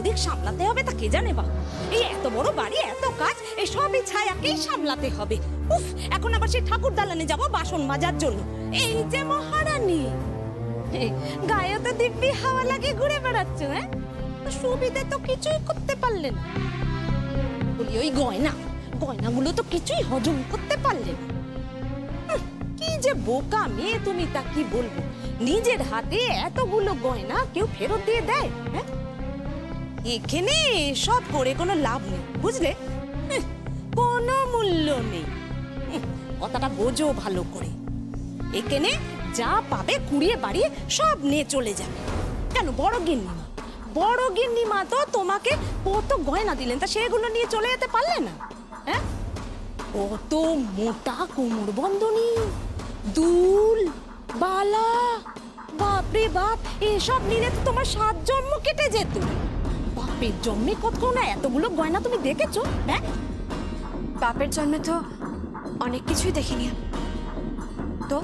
দিক সামলাতে হবে তা কে জানে বাবু। এই এত বড় বাড়ি, এত কাজ, এই সবই ছায়াকেই সামলাতে হবে। উফ, এখন আবার সেই ঠাকুর দালানে যাবো বাসন মাজার জন্য। এই যে মহারানী, গায়ে তো দিব্যি হাওয়া লাগে ঘুরে বেড়াচ্ছ, হ্যাঁ? সুবিধে তো কিছুই করতে পারলেন না। বলি ওই গয়নাগুলো তো কিছুই হজম করতে পারলেন না। কি যে বোকা মেয়ে তুমি, তা কি বলবো। নিজের হাতে এতগুলো গয়না কেউ ফেরত দিয়ে দেয়? হ্যাঁ, এখানে সব করে কোনো লাভ নেই, বুঝলে? কোনো মূল্য নেই। কথাটা বোঝো ভালো করে। এখানে যা পাবে কুড়িয়ে বাড়িয়ে সব নিয়ে চলে যাবে। কেন, বড় গিন্নিমা তো তোমাকে কত গয়না দিলেন, তা সেগুলো নিয়ে চলে যেতে পারলে না? হ্যাঁ, কত মোটা কোমর বন্ধনী, দুল, বালা, বাপরে বাপ, এসব নিলে তো তোমার 7 জন্ম কেটে যেত। বাপের জন্মে কত না এতগুলো গয়না তুমি দেখেছো? হ্যাঁ, বাপের জন্মে তো অনেক কিছুই দেখিনি, তো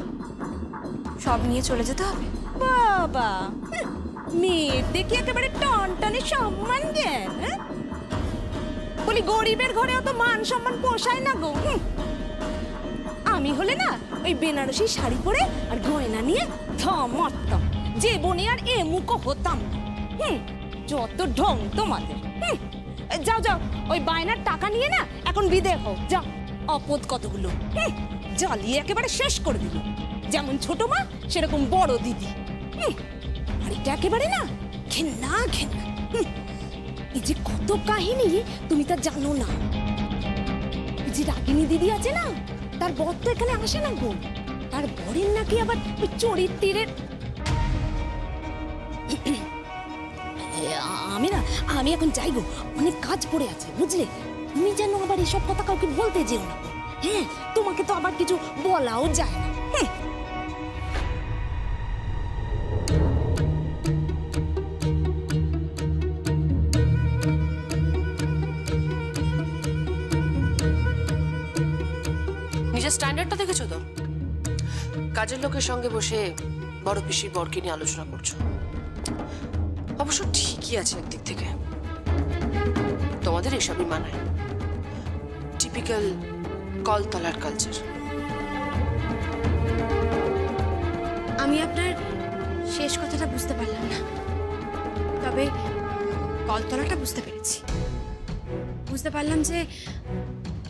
সব নিয়ে চলে যেতে হবে? বাবা, মেয়ের দেখি একেবারে টনটনে সম্মান জ্ঞান। বলি গরিবের ঘরে অত মান সম্মান পোষায় না গো। আমি হলে না ওই বেনারসি শাড়ি পরে আর গয়না নিয়ে ধমট্টম, যে বনে আর এ মুখো হতাম। যত ঢং তোমাদের। যাও যাও, ওই বায়নার টাকা নিয়ে না এখন বিদে হও, যাও। অপদ কতগুলো জ্বালিয়ে একেবারে শেষ করে দিল। যেমন ছোট মা সেরকম বড় দিদি। আর এটা একেবারে না ঘেন্না। এই যে কত কাহিনী তুমি তা জানো না। এই যে রাগিনী দিদি আছে না, তার বর তো এখানে আসে না গো। তার বরের নাকি আবার ওই চরিত্রের। আমি এখন যাই গো, অনেক কাজ পড়ে আছে, বুঝলে? তুমি যেন আবার এসব কথা কাউকে বলতে যেও না। হ্যাঁ, তোমাকে তো আবার কিছু বলাও যায় না। নিজের স্ট্যান্ডার্ডটা দেখেছো তো? কাজের লোকের সঙ্গে বসে বড় পিসির বরকে নিয়ে আলোচনা করছো। অবশ্য ঠিকই আছে একদিক থেকে, তোমাদের এসবই মানায়। টিপিক্যাল কলতলার কালচার। আমি আপনার শেষ কথাটা বুঝতে পারলাম না, তবে কলতলাটা বুঝতে পেরেছি। বুঝতে পারলাম যে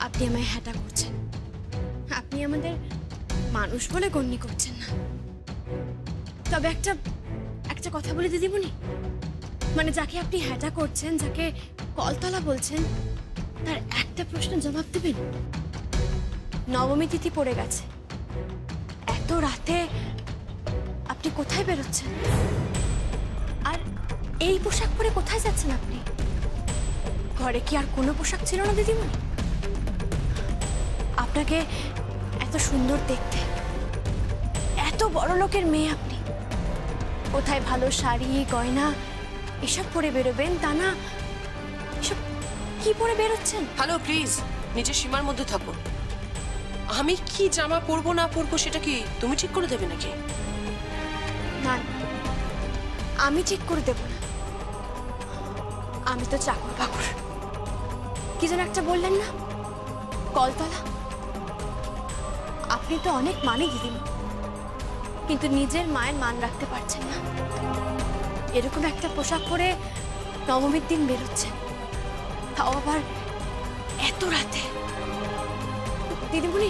আপনি আমায় হ্যাটা করছেন, আপনি আমাদের মানুষ বলে গণ্য করছেন না। তবে একটা কথা বলে দিদিমণি, মানে যাকে আপনি হ্যাটা করছেন, যাকে কলতলা বলছেন, তার একটা প্রশ্নের জবাব দেবেন। নবমী তিথি পড়ে গেছে, এত রাতে আপনি কোথায় বেরোচ্ছেন? আর এই পোশাক পরে কোথায় যাচ্ছেন আপনি? ঘরে কি আর কোনো পোশাক ছিল না দিদিমণি? আপনাকে এত সুন্দর দেখতে, এত বড় লোকের মেয়ে আপনি, কোথায় ভালো শাড়ি গয়না এসব পরে বেরোবেন? তা না, এসব কি পরে বেরোচ্ছেন? হ্যালো, প্লিজ নিজের সীমার মধ্যে থাকো। আমি কি জামা পরবো না পরবো সেটা কি তুমি ঠিক করে দেবে নাকি? না, আমি ঠিক করে দেব না। আমি তো চাকর বাকর। কি যেন একটা বললেন না, কলতলা? আপনি তো অনেক মানে দিদিমণি, কিন্তু নিজের মায়ের মান রাখতে পারছেন না। এরকম একটা পোশাক পরে নবমীর দিন বেরোচ্ছেন, তাও আবার এত রাতে। দিদিমণি,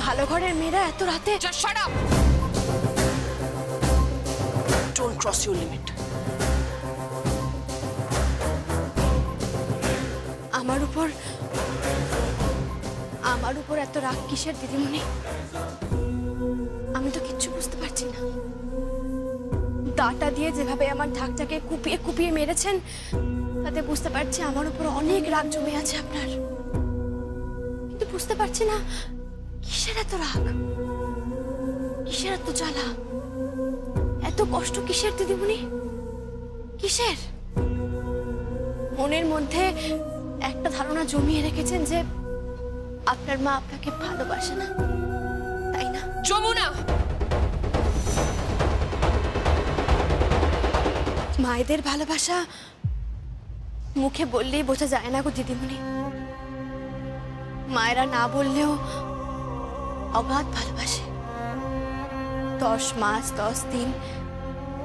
ভালো ঘরের মেয়েরা এত রাতে। Just shut up! Don't cross your limit. আমার উপর এত রাগ কিসের দিদিমণি? আমি তো কিচ্ছু বুঝতে পারছি না। দাঁটা দিয়ে যেভাবে আমার ঢাকটাকে কুপিয়ে কুপিয়ে মেরেছেন, তাতে বুঝতে পারছি আমার উপর অনেক রাগ জমে আছে আপনার। কিন্তু বুঝতে পারছি না কিসের এত রাগ, কিসের এত জ্বালা, এত কষ্ট কিসের দিদিমণি? কিসের? মনের মধ্যে একটা ধারণা জমিয়ে রেখেছেন যে আপনার মা আপনাকে ভালোবাসে না, তাই না? যমুনা, মায়েদের ভালোবাসা মুখে বললেই বোঝা যায় না গো দিদিমণি। মায়েরা না বললেও অগাধ ভালোবাসে। 10 মাস 10 দিন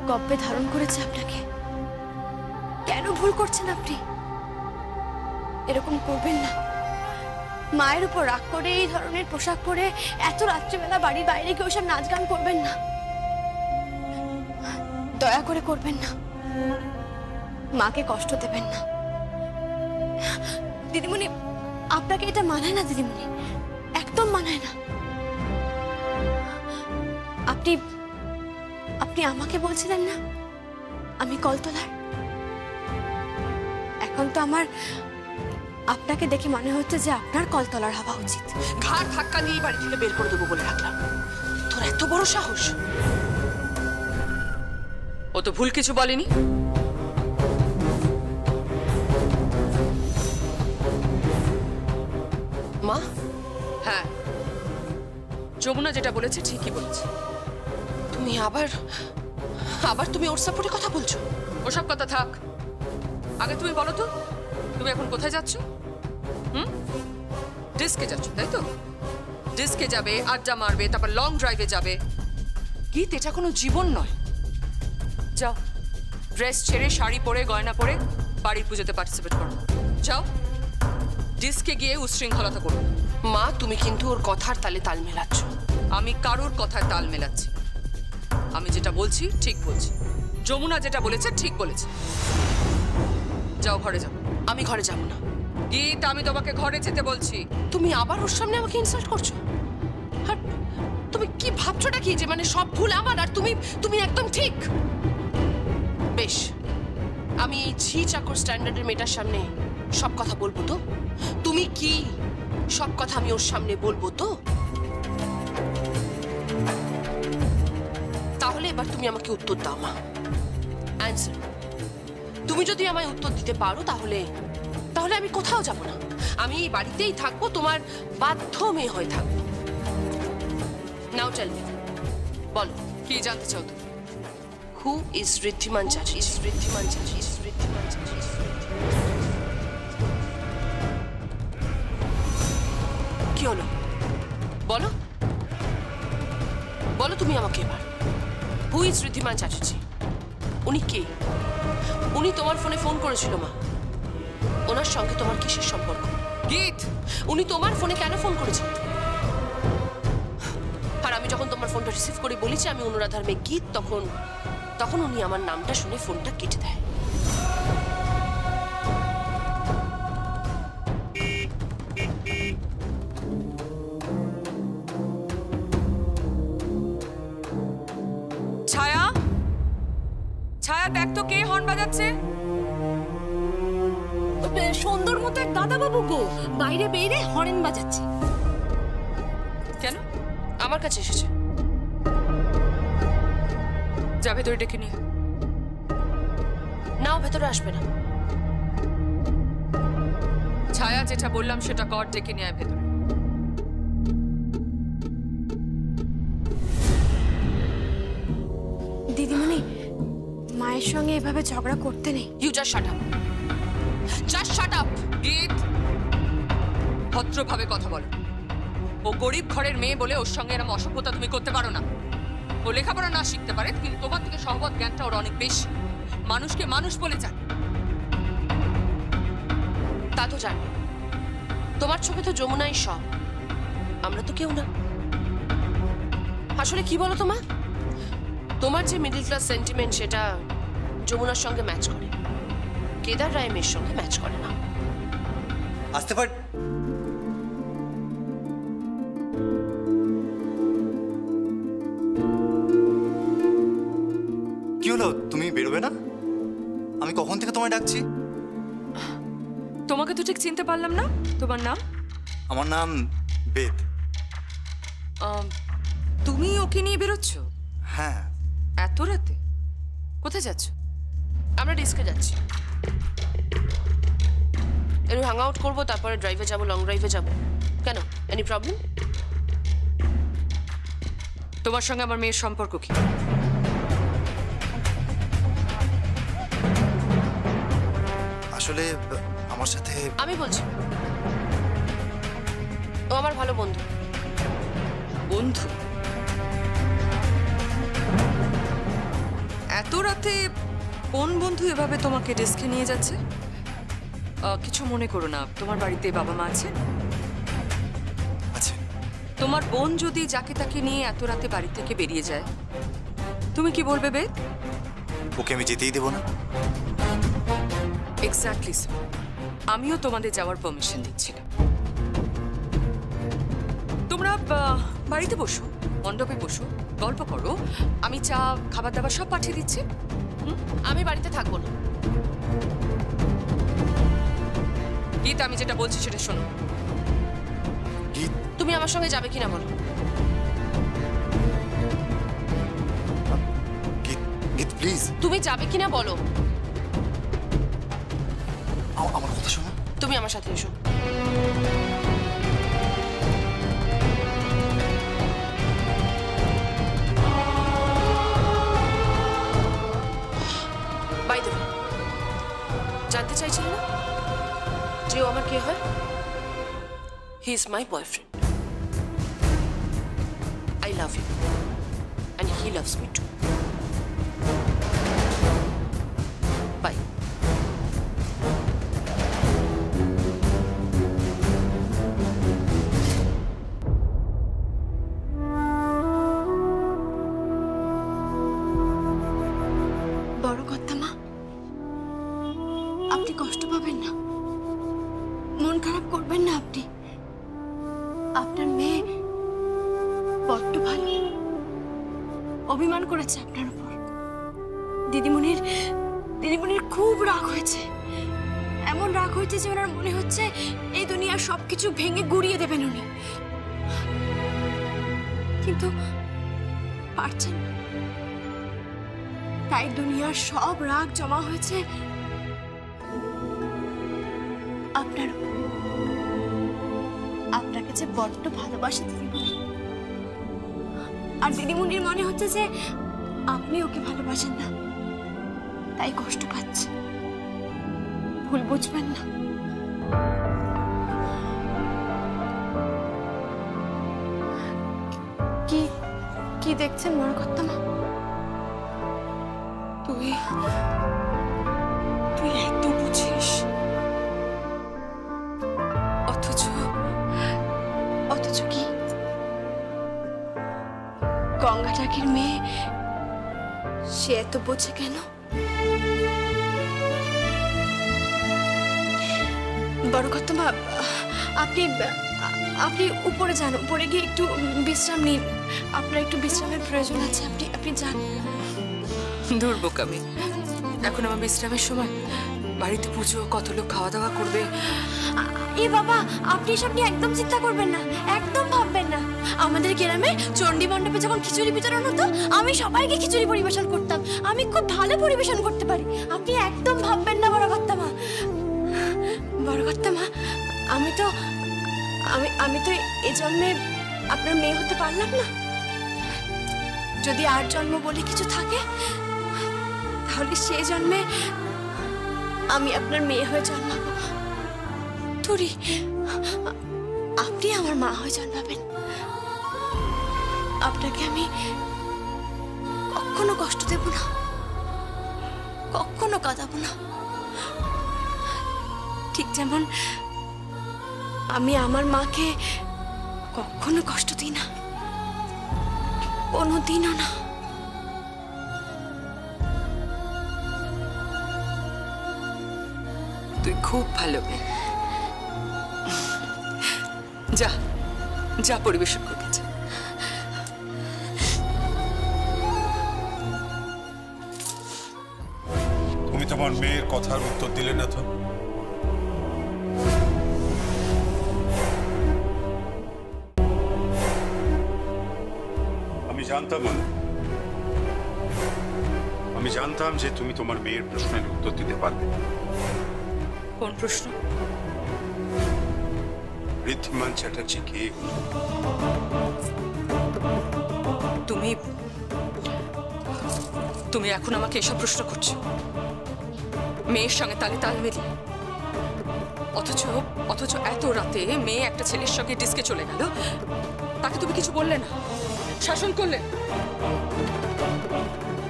গর্ভে ধারণ করেছে আপনাকে। কেন ভুল করছেন আপনি? এরকম করবেন না। মায়ের উপর রাগ করে এই ধরনের পোশাক পরে এত রাত্রিবেলা বাড়ির বাইরে কেউ সব নাচ গান করবেন না, দয়া করে করবেন না। মাকে কষ্ট দেবেন না দিদিমণি। আপনাকে এটা মানায় না দিদিমণি, একদম মানায় না। আপনি আপনি আমাকে বলছিলেন না আমি কলতলার? এখন তো আমার আপনাকে দেখে মনে হচ্ছে যে আপনার কলতলার হওয়া উচিত। ঘাড় ধাক্কা দিয়ে বাড়ি থেকে বের করে দেবো বলে রাখলাম। তোর এত বড় সাহস! ও তো ভুল কিছু বলেনি। মা, হ্যাঁ, যমুনা যেটা বলেছে ঠিকই বলেছে। তুমি আবার আবার তুমি ওর সাপোর্টে কথা বলছো? ওসব কথা থাক, আগে তুমি বলো তো তুমি এখন কোথায় যাচ্ছ? ডিস্কে যাচ্ছ তাই তো? ডিস্কে যাবে, আড্ডা মারবে, তারপর লং ড্রাইভে যাবে। গীত, এটা কোনো জীবন নয়। যাও, ড্রেস ছেড়ে শাড়ি পরে গয়না পরে বাড়ির পুজোতে পার্টিসিপেট করো। যাও, ডিস্কে গিয়ে উচ্ছৃঙ্খলতা করো। মা, তুমি কিন্তু ওর কথার তালে তাল মেলাচ্ছ। আমি কারোর কথায় তাল মেলাচ্ছি। আমি যেটা বলছি ঠিক বলছি। যমুনা যেটা বলেছে ঠিক বলেছে। যাও, ঘরে যাও। আমি ঘরে যাব না। গীত, আমি তোমাকে ঘরে যেতে বলছি। তুমি আবার ওর সামনে আমাকে ইনসাল্ট করছো। আর তুমি কি ভাবছোটা কি যে মানে সব ভুল আমার আর তুমি একদম ঠিক? বেশ, আমি এই ঝি চাকর স্ট্যান্ডার্ডের মেয়েটার সামনে সব কথা বলবো তো? তুমি কি সব কথা আমি ওর সামনে বলবো তো? তাহলে এবার তুমি আমাকে উত্তর দাও মা। অ্যান্সার। তুমি যদি আমায় উত্তর দিতে পারো তাহলে তাহলে আমি কোথাও যাব না। আমি এই বাড়িতেই থাকবো, তোমার বাধ্য মেয়ে হয়ে থাকবো। নাও টেল মি, বলো কি জানতে চাও তুমি? হু ইজ ঋদ্ধিমান চাচি? ঋদ্ধিমান চাচি? ঋদ্ধিমান চাচি? কি হলো? বলো বলো তুমি আমাকে এবার। হু ইজ ঋদ্ধিমান চাচি? উনি কে? উনি তোমার ফোনে ফোন করেছিল মা। ওনার সঙ্গে তোমার কিসের সম্পর্ক? গীত, উনি তোমার ফোনে কেন ফোন করেছিল? আর আমি যখন তোমার ফোনটা রিসিভ করে বলেছি আমি অনুরাধার মেয়ে গীত, তখন উনি আমার নামটা শুনে ফোনটা কেটে দেয়। ছায়া, ছায়া দেখ তো কে হর্ন বাজাচ্ছে। সুন্দর মতো এক দাদা বাবু গো, বাইরে বেরিয়ে হরেন বাজাচ্ছে। কেন? আমার কাছে এসেছে। যা ভেতরে ডেকে নিয়ে। নাও, ভেতরে আসবে না। ছায়া, যেটা বললাম সেটা কর, ডেকে নিয়ে আয় ভেতরে। দিদিমণি, মায়ের সঙ্গে এভাবে ঝগড়া করতে নেই। You just shut up. Just shut up. Geet, ভদ্রভাবে কথা বলো। ও গরিব ঘরের মেয়ে বলে ওর সঙ্গে এরকম অসভ্যতা তুমি করতে পারো না। ও লেখাপড়া না শিখতে পারে, কিন্তু তোমার থেকে সহবত জ্ঞানটা ওর অনেক বেশি। মানুষকে মানুষ বলে জানে। তা তো জানি। তোমার চোখে তো যমুনাই সব, আমরা তো কেউ না। আসলে কি বলো তোমা, তোমার যে মিডল ক্লাস সেন্টিমেন্ট সেটা যমুনার সঙ্গে ম্যাচ করে, কেদার রায় মেয়ের সঙ্গে ম্যাচ করে না। আসতে পার। কি হলো, তুমি বেরোবে না? আমি কখন থেকে তোমায় ডাকছি। তোমাকে তো ঠিক চিনতে পারলাম না। তোমার নাম? আমার নাম বেদ। তুমি ওকে নিয়ে বেরোচ্ছ হ্যাঁ। এত রাতে? কোথায় যাচ্ছ? আমরা ডিস্কে যাচ্ছি। একটু হ্যাং আউট করবো, তারপরে ড্রাইভে যাবো, লং ড্রাইভে যাবো। কেন, এনি প্রবলেম? তোমার সঙ্গে আমার মেয়ের সম্পর্ক কি? আসলে আমার সাথে আমি বলছি, ও আমার ভালো বন্ধু। বন্ধু? এত রাতে কোন বন্ধু এভাবে তোমাকে ডেস্কে নিয়ে যাচ্ছে? কিছু মনে করো না, তোমার বাড়িতে বাবা মা আছেন? আছে। তোমার বোন যদি যাকে তাকে নিয়ে এত রাতে বাড়ি থেকে বেরিয়ে যায়, তুমি কি বলবে বেদ? ওকে আমি যেতেই দেবো না। এক্স্যাক্টলি স্যার, আমিও তোমাদের যাওয়ার পারমিশন দিচ্ছি না। তোমরা বাড়িতে বসো, মণ্ডপে বসো, গল্প করো, আমি চা খাবার দাবার সব পাঠিয়ে দিচ্ছি। আমি বাড়িতে থাকবো না। গীত, আমি যেটা বলছি সেটা শোনো। গীত, তুমি আমার সঙ্গে যাবে কিনা বলো। গীত, গীত প্লিজ তুমি যাবে কিনা বলো। আমার কথা শোনো। তুমি আমার সাথে এসো। বাই দ্য ওয়ে, জানতে চাইছিলে না যে ও আমার কে হয়? He is my boyfriend. I love him and he loves me too. Bye. বড় কর্তামা, আপনি কষ্ট পাবেন না, মন খারাপ করবেন না। আপনি, আপনার মেয়ে বড্ড ভালো, অভিমান করেছে আপনার উপর। দিদিমণির খুব রাগ হয়েছে, এমন রাগ হয়েছে যে ওনার মনে হচ্ছে এই দুনিয়ার সবকিছু ভেঙে গুড়িয়ে দেবেন উনি, কিন্তু পারছেন না। তাই দুনিয়ার সব রাগ জমা হয়েছে আপনার উপর। আপনাকে যে বড্ড ভালোবাসে দিদিমণি, আর দিদিমণির মনে হচ্ছে যে আপনি ওকে ভালোবাসেন না, তাই কষ্ট পাচ্ছে। ভুল বুঝবেন না। কি কি দেখছেন বড় কর্তামা? তুই এত বুঝিস, অথচ কি গঙ্গা টাকির মেয়ে, সে এত বোঝে কেন? বড় কর্তামা, আপনি উপরে যান, উপরে গিয়ে একটু বিশ্রাম নিন। আপনার একটু বিশ্রামের প্রয়োজন আছে, আপনি যান। দূর বোকামি, এখন আমার বিশ্রামের সময়। বাড়িতে পুজো, কত লোক খাওয়া দাওয়া করবে। এ বাবা, আপনি এসব নিয়ে একদম চিন্তা করবেন না, একদম ভাববেন না। আমাদের গ্রামে চণ্ডী মণ্ডপে যখন খিচুড়ি বিতরণ হতো, আমি সবাইকে খিচুড়ি পরিবেশন করতাম। আমি খুব ভালো পরিবেশন করতে পারি, আপনি একদম ভাববেন না বড় কর্তামা। বড় কর্তামা, আমি তো এ জন্মে আপনার মেয়ে হতে পারলাম না। যদি আর জন্ম বলে কিছু থাকে, তাহলে সে জন্মে আমি আপনার মেয়ে হয়ে জন্মাবো। তুরি, আপনি আমার মা হয়ে জন্মাবেন। আপনাকে আমি কখনো কষ্ট দেব না, কখনো কাঁদাবো না। ঠিক যেমন আমি আমার মাকে কখনো কষ্ট দিই না, কোনোদিনও না। তুই খুব ভালো মেয়ে। যা যা পরিবেশন করতে যা। তুমি তোমার মেয়ের কথার উত্তর দিলে না তো? আমি জানতাম যে তুমি তোমার মেয়ের প্রশ্নের উত্তর দিতে পারবে। কোন প্রশ্ন? ঋদ্ধিমান চ্যাটার্জি কে? তুমি এখন আমাকে এসব প্রশ্ন করছো? মেয়ের সঙ্গে তালে তাল মিলিয়ে অথচ অথচ এত রাতে মেয়ে একটা ছেলের সঙ্গে ডিস্কে চলে গেল, তাকে তুমি কিছু বললে না, শাসন করলে।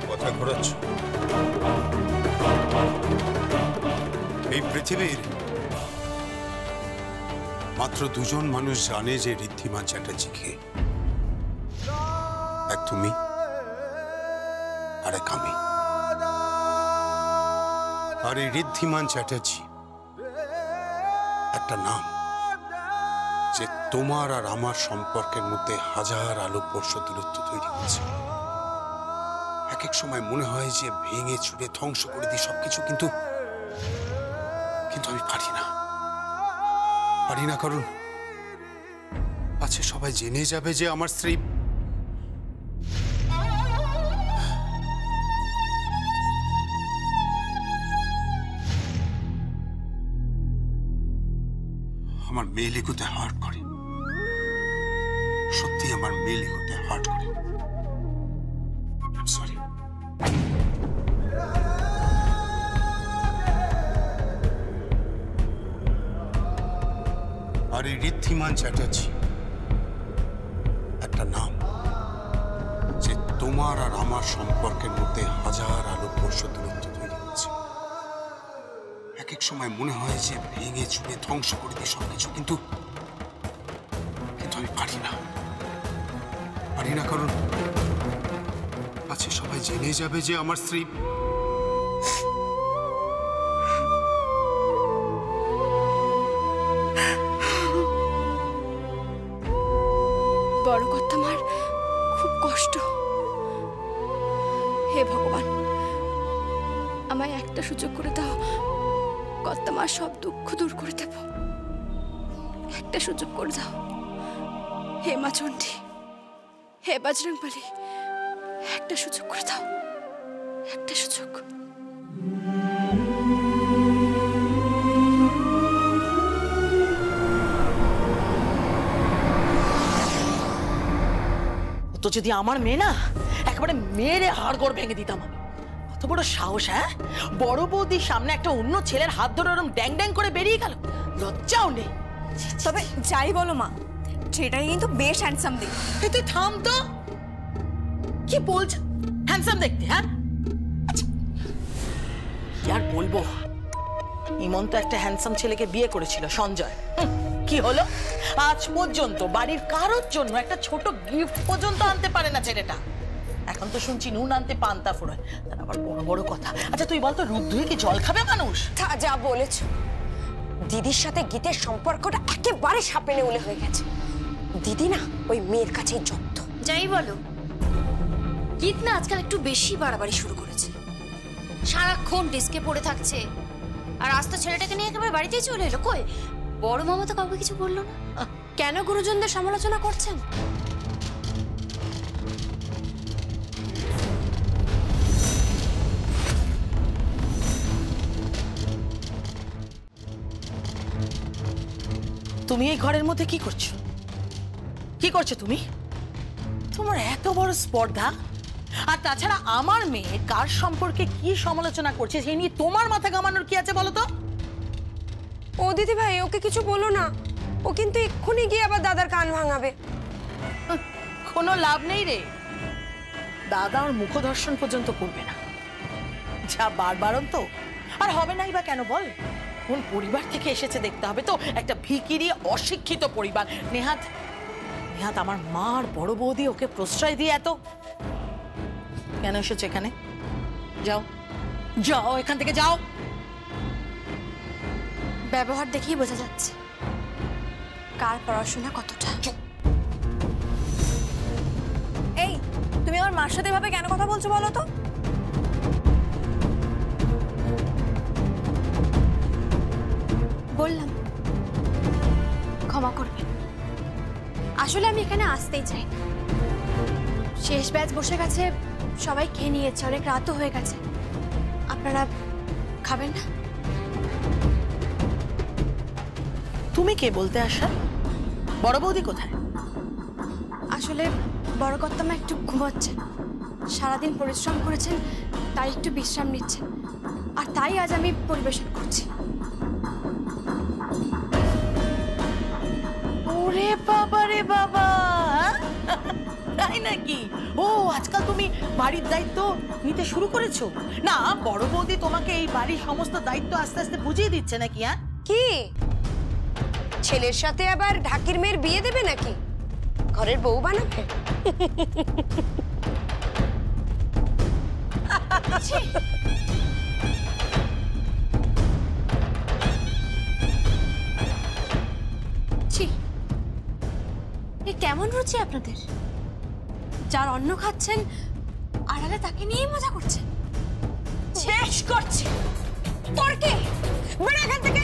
কথা ঘোরাচ্ছ। এই পৃথিবীর মাত্র দুজন মানুষ জানে যে ঋদ্ধিমা চ্যাটার্জিকে, এক তুমি আর এক আমি। আর এই ঋদ্ধিমান চ্যাটার্জি একটা নাম যে তোমার আর আমার সম্পর্কের মধ্যে হাজার আলোকবর্ষ দূরত্ব তৈরি হয়েছে। এক এক সময় মনে হয় যে ভেঙে চুরে ধ্বংস করে দিই সবকিছু, কিন্তু কিন্তু আমি পারি না, কারণ আছে সবাই জেনে যাবে যে আমার স্ত্রী আমার মেয়ে লিখতে হার্ট করে। সত্যি আমার মেয়ে লিখতে হার্ট করে। সরি। আর এই ঋদ্ধিমান চ্যাটার্জি একটা নাম যে তোমার আর আমার সম্পর্কের মধ্যে হাজার আলোকবর্ষ দূরত্ব তৈরি হয়েছে। এক এক সময় মনে হয় যে ভেঙে চুরে ধ্বংস করে দিই সবকিছু, কিন্তু কিন্তু আমি পারি না, কারণ আছে সবাই জেনে যাবে যে আমার স্ত্রী বড় কর্তামার খুব কষ্ট। হে ভগবান, আমায় একটা সুযোগ করে দাও, কর্তামার সব দুঃখ দূর করে দেব। একটা সুযোগ করে দাও হে মা চণ্ডী, হে বজরংবলী, একটা সুযোগ করে দাও, একটা সুযোগ। তো যদি আমার মেয়ে না, একেবারে মেরে হাড়গোড় ভেঙে দিতাম আমি। কত বড় সাহস! হ্যাঁ, বড় বৌদির সামনে একটা অন্য ছেলের হাত ধরে ওরম ড্যাং ড্যাং করে বেরিয়ে গেল, লজ্জাও নেই। তবে যাই বলো মা, সেটাই কিন্তু বেশ হ্যান্ডসাম দেখতে। তুই থাম তো, কি বলছ হ্যান্ডসাম দেখতে? হ্যাঁ, আচ্ছা কি আর বলবো, ইমন তো একটা হ্যান্ডসাম ছেলেকে বিয়ে করেছিল, সঞ্জয়। কি হলো? আজ পর্যন্ত বাড়ির কারোর জন্য একটা ছোট গিফট পর্যন্ত আনতে পারে না ছেলেটা। এখন তো শুনছি নুন আনতে পান্তা ফোড়ায়, তার আবার বড় বড় কথা। আচ্ছা তুই বল তো, রূপ ধুয়ে কি জল খাবে মানুষ? তা যা বলেছ, দিদির সাথে গীতের সম্পর্কটা একেবারে সাপে নেউলে হয়ে গেছে। দিদি না ওই মেয়ের কাছেই জব্দ। যাই বলো, গীত না আজকাল একটু বেশি বাড়াবাড়ি শুরু করেছে। সারাক্ষণ ডেস্কে পড়ে থাকছে, আর আজ তো ছেলেটাকে নিয়ে একেবারে বাড়িতেই চলে এলো। কই বড় মামা তো কাউকে কিছু বললো না। কেন গুরুজনদের সমালোচনা করছেন? তুমি এই ঘরের মধ্যে কি করছো? কি করছো তুমি? তোমার এত বড় স্পর্ধা! আর তাছাড়া আমার মেয়ে কার সম্পর্কে কি সমালোচনা করছে সেই নিয়ে তোমার মাথা ঘামানোর কি আছে বলো তো? ও দিদি ভাই, ওকে কিছু বলো না, ও কিন্তু এক্ষুনি গিয়ে আবার দাদার কান ভাঙাবে। কোনো লাভ নেই রে, দাদা ওর মুখ দর্শন পর্যন্ত করবে না। যা বারবারন তো, আর হবে নাই বা কেন বল? কোন পরিবার থেকে এসেছে দেখতে হবে তো, একটা ভিখিরি অশিক্ষিত পরিবার। নেহাত নেহাত আমার মা আর বড় বৌদি ওকে প্রশ্রয় দিয়ে এত কেন এসেছে এখানে? যাও যাও, এখান থেকে যাও। ব্যবহার দেখেই বোঝা যাচ্ছে কার পড়াশোনা কতটা। এই, তুমি আমার মার সাথে ভাবে কেন কথা বলছো বলো তো? বললাম ক্ষমা করবেন, আসলে আমি এখানে আসতেই চাই। শেষ ব্যাচ বসে গেছে, সবাই খেয়ে নিয়েছে, অনেক রাতও হয়ে গেছে। আপনারা খাবেন না? তুমি কে বলতে আসা? বড় বৌদি কোথায়? আসলে বড় কর্তামা একটু ঘুমাচ্ছেন, সারাদিন পরিশ্রম করেছেন, তাই একটু বিশ্রাম নিচ্ছেন, আর তাই আজ আমি পরিবেশন করছি। বাবা, তাই নাকি? ও আজকাল তুমি বাড়ির দায়িত্ব নিতে শুরু করেছো? না বড় বৌদি তোমাকে এই বাড়ির সমস্ত দায়িত্ব আস্তে আস্তে বুঝিয়ে দিচ্ছে নাকি? হ্যাঁ কি ছেলের সাথে আবার ঢাকির মেয়ের বিয়ে দেবে নাকি? ঘরের বউ বানাবে? ছি, এ কেমন রুচি আপনাদের? যার অন্ন খাচ্ছেন আড়ালে তাকে নিয়েই মজা করছেন। শেষ করছে তোর কে? বেড়া এখান থেকে।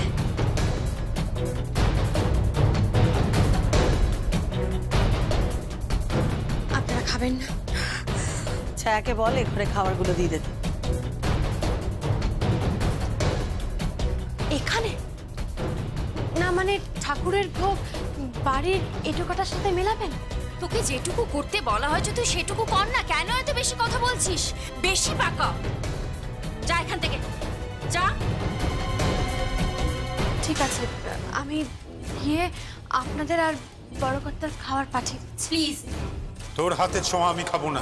আপনারা খাবেন না? ছায়াকে বলে ঘরে খাবারগুলো দিয়ে দিতে। এখানে না, মানে ঠাকুরের ভোগ বাড়ির এটুকাটার সাথে মেলাবেন? তোকে যেটুকু করতে বলা হয়েছে তুই সেটুকু কর না। কেন এত বেশি কথা বলছিস? বেশি পাকা। যা এখান থেকে, যা। ঠিক আছে, আমি গিয়ে আপনাদের আর বড় কর্তার খাবার পাঠিয়ে দিচ্ছি। প্লিজ। তোর হাতের ছোঁয়া আমি খাবো না।